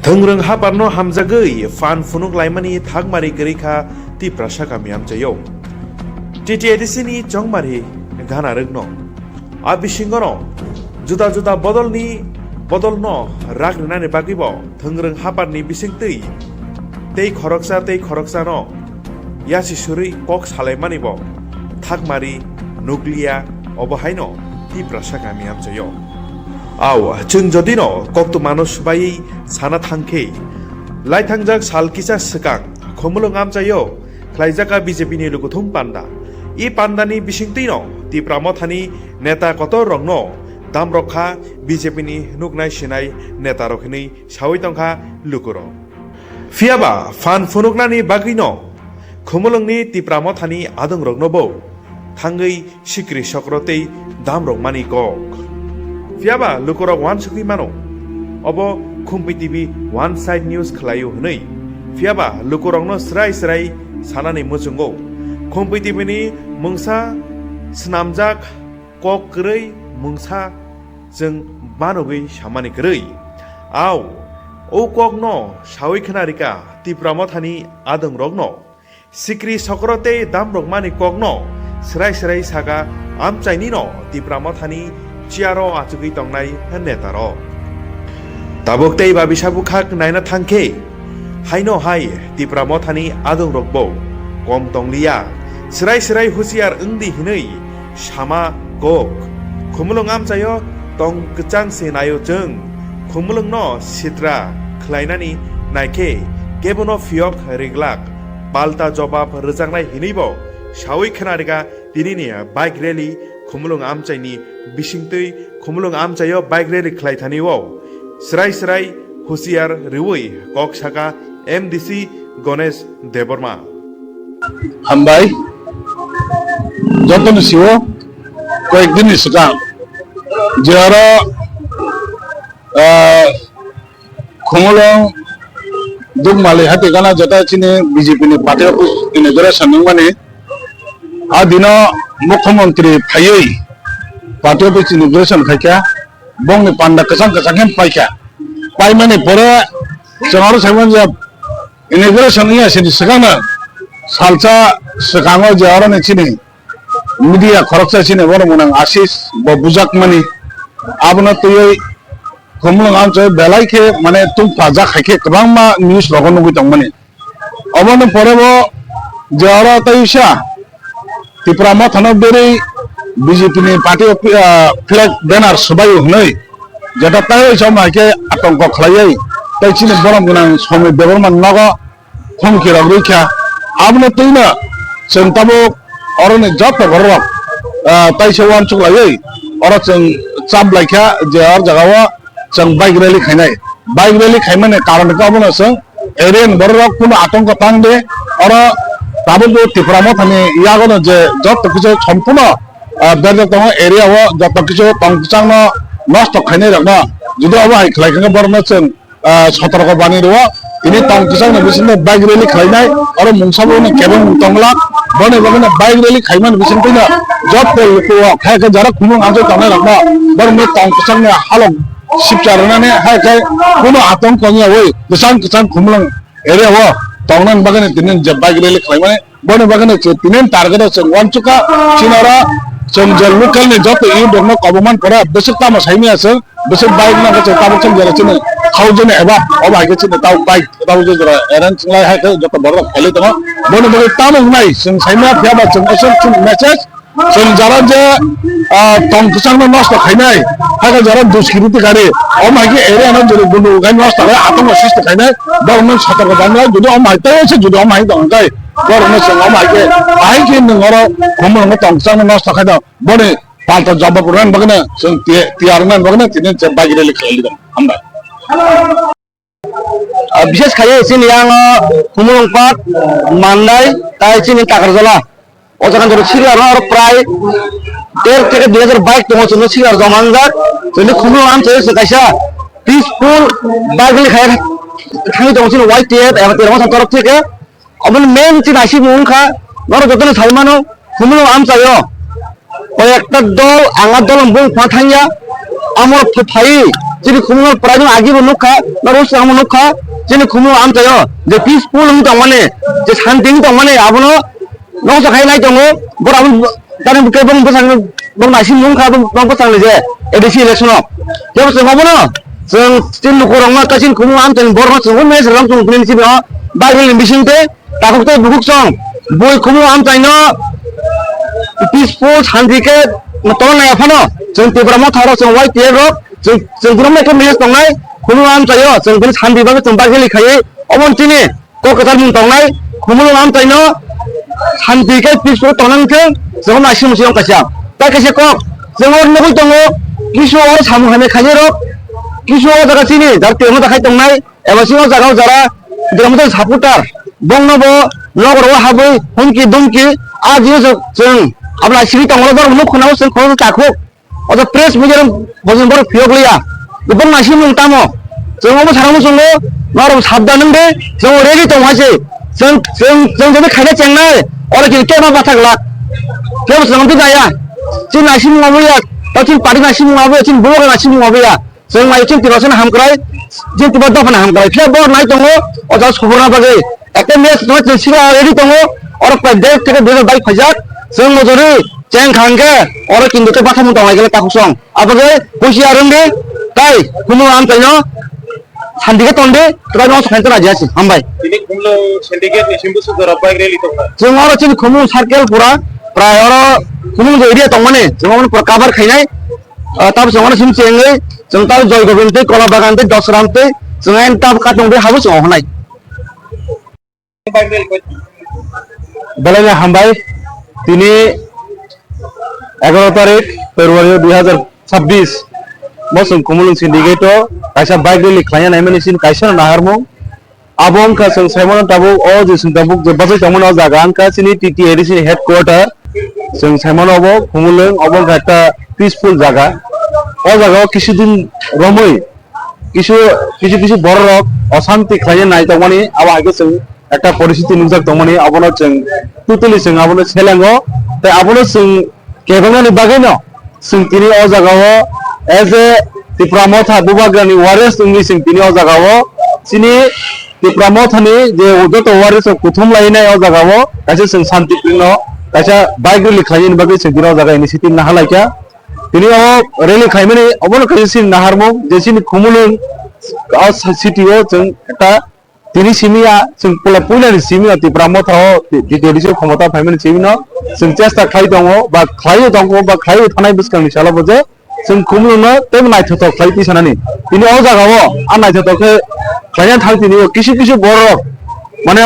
Thengreng haparno hamjagei fan funuk laimani thagmari gerika ti prasaka miamchayo. Titi edisini chongmari gana regno. Abishingono juda bodolno ragnani bagibo thengreng haparni bisingtei. Tei khoroksa no yasi suri kok salaimani bo thagmari nuklia obahaino ti prasaka miamchayo. Aw chung jodino koktu manush bai sana thangke laitangjak salkisa sekang khomulung amchayo khlaijaka BJP ni lukuthum panda I pandani bisingtino ti pramothani neta kotor rongno damrokha BJP ni nuknai sinai neta rokhini sawai tongkha lukuro fiaba fan funuknani bagino khomulungni ti pramothani adung rognobo thangai sikri sokrotei damrok mani kok Fiaba lukorok wan sukui mano. Obo kumpi TV one side news khlayu hnei. Fiaba lukorokno srai sanani musungo. Kumpi TV ni mungsa snamjak kok krei mungsa jeng banogui samani krei. Aw o kokno sawi khnarika ti pramothani adung rogno. Sikri sokrote damrok mani kokno srai saga amchaini no ti pramothani Ciaro acugi tongnai netaro. Tabuk tei babi sabu khak naina thangke. Haino hai ti pramothani adung rokbo. Kom tonglia. Serai husiar engdi hinei. Sama kok. Khumulung amchayo tong kecang senayo jeng. Khumulung no sitra khlainani naike. Kebono fiok reglak. Palta jobab rejangnai hineibo. Sawi khnarika dininia bike rally khumulung amchaini bisingtei khumulung amchayo bike rally khlaithani wo serai husiar riwoi kok saka MDC Ganesh Deborma Hambai Joton siwo কয়েকদিন সিগাং যারা খমলং দুগমালে হাতে গানা যেটা চিনে BJP ni party office ইনগ্রেশন মানে আদিনা মুখ্যমন্ত্রী ফাইই party office ইনগ্রেশন খাইকা বংনি পান্ডা কসাং হেম পাইকা পাই মানে পরে genre Simon যে ইনগ্রেশন ইয়া সিনি সিগানা সালসা সিগাঙো যে আরনে চিনি মিডিয়া খরচা চিনে বড় মনাং আশিস বুজাক মানি আবনা তুই খমলং আমচে বেলাইকে মানে তুম ফাজা খাইকে গোবাং মা নিউজ লগনগৈ দং মানে অবন পরেব যে আরা তাইসা ত্রিপুরা থানা বেরে BJP ni party flag banner সবাই হনই যেটা তাই সময়কে আতঙ্ক খালাই তাই চিনে বড় মনাং সময় দেবরমান নগ থমকি রইখা আবনা তুইনা সন্তাবো অরনে যত গরক তাই সেওয়ান চুকলাই অর जों চাপ লাইখা যে আর জায়গাও जों বাইক র্যালি খাইমানে কারণ কাবনা जों এরিয়ান গরক কোনো আতঙ্ক তাংদে অর তাবো ত্রিপুরা মথানি ইয়াগনো যে যত কিছু সম্পূর্ণ বেদে তং এরিয়াও যত কিছু তংচাং নষ্ট খাইনে রাখনা যদি অবাই খাইখাঙ্গা বরনা जों সতর্ক বানি rho ini tangkisang na bisin bike rally khainai aro mungsabo na kebang tongla bone bone bike rally khaiman bisin tina job pol ko khaika jara khumung amjo tane rakna bar me tangkisang na halok sipcharana ne haikai kono atong kongi oi kisang khumung area wo tongnan bagane tinen je bike rally khaimane bone bagane tinen target chung wanchuka chinara chung je local ne jot i dorno koboman pora besikta ma saimi ase besik bike na kache tabuk chung jara chine খাওজনে এবা অবাই গেছে তাও bike তাও যে এরান চিংলাই হাইকে যত বড় খেলে তো বনে বনে তামং নাই जों সাইমা ফিয়াবা जों এসব চুন মেসেজ जों যারা যে তংকসাং নষ্ট খাইনাই হাইকে যারা দুষ্কৃতি গাড়ি অমাইকে এরিয়া না যদি বন্ধু গাই নষ্ট হয় আতঙ্ক সৃষ্টি খাইনাই বরং সতর্ক জানা যদি অমাইতে আছে যদি অমাই দংকাই বরং जों অমাইকে আইকে নংর খমং তংকসাং নষ্ট খাইদা বনে পাল্টা জবাব রান বাগনা जों তিয়ারনান বাগনা তিনে বাইরে লিখাইলি আমরা বিশেষ খাই এসে কুমুরং পাট মান্দাই তাই চিনি কাকারজলা ওখান ধরে সিরিয়ার আর প্রায় 1.5 থেকে 2000 বাইক তোমার জন্য সিরিয়ার জমান যাক যদি কুমুরং আম চলেছে কাইসা পিসফুল বাইকগুলি খাই খাই তোমার ছিল হোয়াইট টেপ এবং তেরমাস তরফ থেকে অবন মেন চিন আইসি মুখা ধরো যতনে সাইমানো কুমুরং আম চাইও ওই একটা দল আঙার দল বই ফাঁথাইয়া আমার phi Jadi kumul peraju agi menukha, terus kamu menukha, jadi kumul am tayo, jadi peaceful untuk mana, jadi hunting untuk mana, abono, nong sakai naik jongo, berabun, karena bukan bang nasi menukha, bang pasang leje, edisi election, jadi semua abono, sing lukurang mah kasin kumul am tayo, borno semua mes ram sung punya sih bah, bagi lembisin te, takut te bukuk song, boy kumul am tayo, peaceful hunting ke, matong na apa no, sing tiba mau tharo sing white tiar rock. जों बुरम एक mess दंनाय खुनु आम जायो जों बिन सानदि बागै जों बागै लिखायो अमनथिनि कलकाता मुं दंनाय खुनु आम जायनो सानदि के पिसो तनांथों जों नासि मुसियाव कासिया दा कासे क जों नगै दङ किसु आरो सामु हाने खायो र किसु जागासिनि दा तेमो दाखाय दंनाय एबा सिङाव जागाव जारा देमो सापुटार बंनबो नगरवा हाबै हुमकि दुमकि आजियो जों आबला सिरि दङल बर मुख खनाव जों खौ ताखौ atau press menjadi bagian baru view beliau, lepas nasi mengtamu, jangan apa sarang musuhmu, naruh sabda nengde, jangan ready tu masih, jangan jadi kaya cengai, orang kita kena batak lah, kita mesti ngerti gaya, cint nasi mengamu ya, atau cint padi nasi mengamu ya, cint buah nasi mengamu ya, jangan main cint tiba sana hamkrai, cint tiba dapat hamkrai, kita bawa naik tunggu, atau sekurang bagi, ekor mes, nanti sila ready tunggu, orang pada kita bela baik pajak, jangan muzuri. Ceng khangke orang Hindu ke batam untuk lagi letak kosong. Apa ke? Kusi arunde, kai kumu am tayo, sandi ke tonde, terus orang sekarang aja sih, ambai. Ini kumu syndicate ni simpu sudah apa yang relito kan? Ceng orang cing kumu circle pura, pray orang kumu jadi dia tong mana? Ceng orang perkabar kayaknya, tapi ceng orang sim cengai, ceng tahu joy gobente, kola bagante, dosrante, ceng entar katong deh harus orang naik. বেলায় হামবাই তিনি 11 তারিখ ফেব্রুয়ারি 2026 মসুম কুমুলুং syndicate কাইসা bike rally খায়া নাইমানিसिन কাইসা नाहारमु abong ka sing saimon tabu o je sing tabu je bazai tamon o jaga an ka sini TTADC headquarter sing saimon obo kumulung abong ka একটা peaceful জায়গা ও জায়গা কিছুদিন রমই কিছু বড় রক অশান্তি খাইয়ে নাই তমানি আবার আগে সং একটা পরিস্থিতি নুজাক তমানি আবনো সং তুতুলি সং আবনো ছেলেঙ্গ তাই আবনো সং কেবংনি বাগৈ ন সং তিনি ও জায়গাও এজ এ ত্রিপুরামথা বুবাগ্রানি ওয়ারিয়ার্স ইংলিশ সং তিনি ও জায়গাও সিনি ত্রিপুরামথানি যে যত ওয়ারিয়ার্স কুথুম লাইনাই ও জায়গাও কাছে সং শান্তিপূর্ণ কাছে বাইক রেলি খাইয়ে বাগৈ সং তিনি ও জায়গা ইনিশিয়েটিভ না হালাইকা তিনি রেলি খাইমানি অবন কাছে নাহারমু যেসিনি খুমুলুং সিটিও जों একটা তিনি সিমিয়া जों পুলানি সিমিয়া ত্রিপুরামথাও ডিডিসি ক্ষমতা ফাইমানি সিমিনো जों চেষ্টা খাই দङ বা খাইও দङ বা খাইও থানাय বিসকাंनि सालाबो जे जों खुमलुंनो तेम नायथथ खाइति सानानि তিনি ও জাগাও আর নাयथथকে খাইয়া থাক তিনি কিছু বড় মানে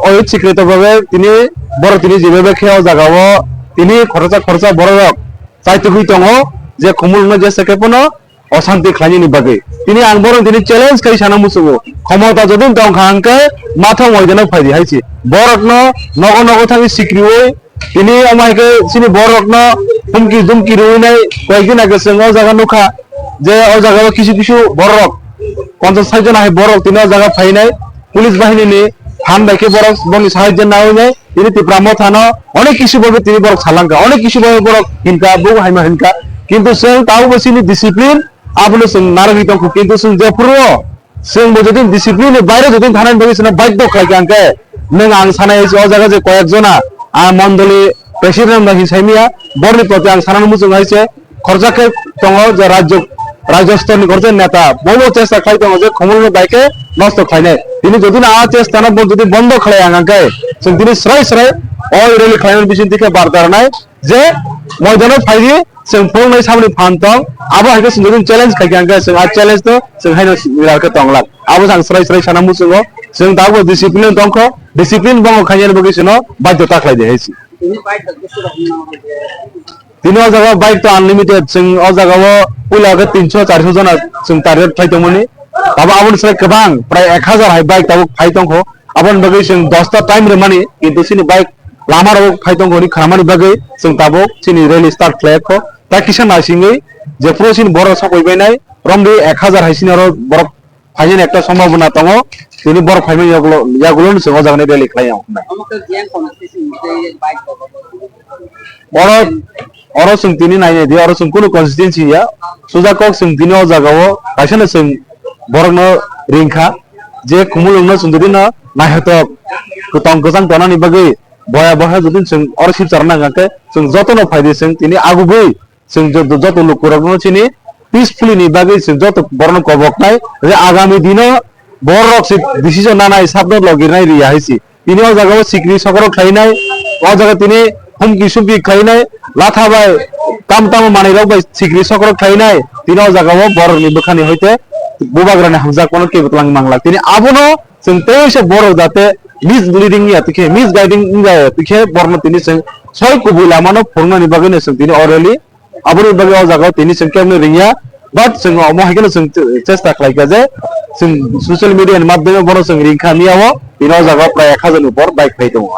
ওই সিক্রেট ভাবে তিনি বড় তিনি যেভাবে খেয়াও জাগাও তিনি খরচা বড় চাইতে হই দङ যে খুমলুंनो যে সেকেপনো অশান্তি খাইনি বাগে তিনি আংবরং তিনি চ্যালেঞ্জ খাই সানা মুসুগো ক্ষমতা যদি দং খাংকে মাথা ময়দানে ফাইদি হাইছি বরকন নগ থাকি সিক্রিওই তিনি আমাকে সিনি বরকন হুমকি দুমকি রুইনাই কয়েকদিন আগে সঙ্গে জায়গা নুখা যে ও জায়গা কিছু বরক 50-60 জন আহে বরক তিনি ও জায়গা ফাইনাই পুলিশ বাহিনী নি ফান বাইকে বরক বনি সাহায্য না হইনাই তিনি ত্রিপুরামথানো অনেক কিছু বলবে তিনি বরক সালাঙ্কা অনেক কিছু বলবে বরক হিনকা বউ হাইমা হিনকা কিন্তু সে তাও বসিনি ডিসিপ্লিন আপনি নারগিক কিন্তু যে পুরো जों যদি ডিসিপ্লিন বাইরে যদি থানায় বগিছেন বাধ্য খাইকাঙ্কে নং আং সানাय ও জায়গা যে কয়েকজনা আ মন্ডলী প্রেসিডেন্ট বাকি সাইমিয়া বর্ণি প্রতি আং সানানো মুজুং হইছে খরচাকে দङ যে রাজ্যস্তরনি করতে নেতা বহু চেষ্টা খাই দङ যে খমলুনো বাইকে নষ্ট খাইনে তিনি যদি না চেষ্টা না যদি বন্ধ খাই আঙ্কে जों তিনি স্রাই ওই রেলি খাইনের বিচিন থেকে বার্তার নাই যে ময়দানে ফাইদি जों फुंनै सामनि फानतं आबो हाइके जों চ্যালেঞ্জ खाइकांगे जों आ চ্যালেঞ্ज तो जों हाइनो मिरारके तंगला आबो जों स्राय साना मुसुङो जों दाबो डिसिप्लिन दंखो डिसिप्लिन बंग खाइनो बगिसनो बाध्यता खाइदे हैसि তিনি ও জায়গা বাইক তো আনলিমিটেড जों ও জায়গাও পুলাকে 300-400 জন जों টার্গেট ফাইতমনি তাবো আবন সে गोबां প্রায় 1000 হাই বাইক তাবো ফাইতंखो আবन बगै जों 10টা টাइम रे मानि किन्तु सिनि बाइक लामार फाइतंखोनि खामानि बगै जों ताबो सिनि रेली स्टार्ट फ्लैगखो ता किसान नासिङै जे प्रसिन बर सफैबायनाय रमदि 1000 हाइसिन आरो बर फाइजिन একটা সম্ভাবনা दङ তিনি बर फाइमै यागुलो जों जागने रेली खायाव बड़ oro sung tini naine di oro sung kuno constituency ya suja kok sung tini o jagao kaisana sung borokno ringkha je khumulungno sunduri no nahetok kutong kusang tonani bagui boya boya jodi sung oro sipsarna ngake sung jotono phaide sung tini agubui sung joto lukurokno chini peacefully ni bagui sung joto borno kobok nai je agami dino borok si decision nanai sabno logirnai ria haisi tini o jagao sikri sokorok khainai o jaga tini humki sumpi khainai लाथा bye काम ताम माने रग bye सिग्री सकरो खाइनाय Tinau जागाव बर नि बखानि होइते बुबाग्राने हमजा कोन के बतलांग मांगला तिनि आबनो जों तेसे बर जाते मिस लीडिंग या तिखे मिस गाइडिंग इंगा तिखे बरनो तिनि जों सय कुबुला मानो फुरनानि बागैनो जों तिनि ऑरली आबनो बागै ओ जागाव तिनि जों केमनो रिंया बाट जों अमो हायगनो जों चेष्टा खालायगा जे जों सोशल मीडिया नि माध्यमे बनो जों रिंखा मियाव तिनाव जागाव प्राय 1000 ऊपर बाइक फाइ दङ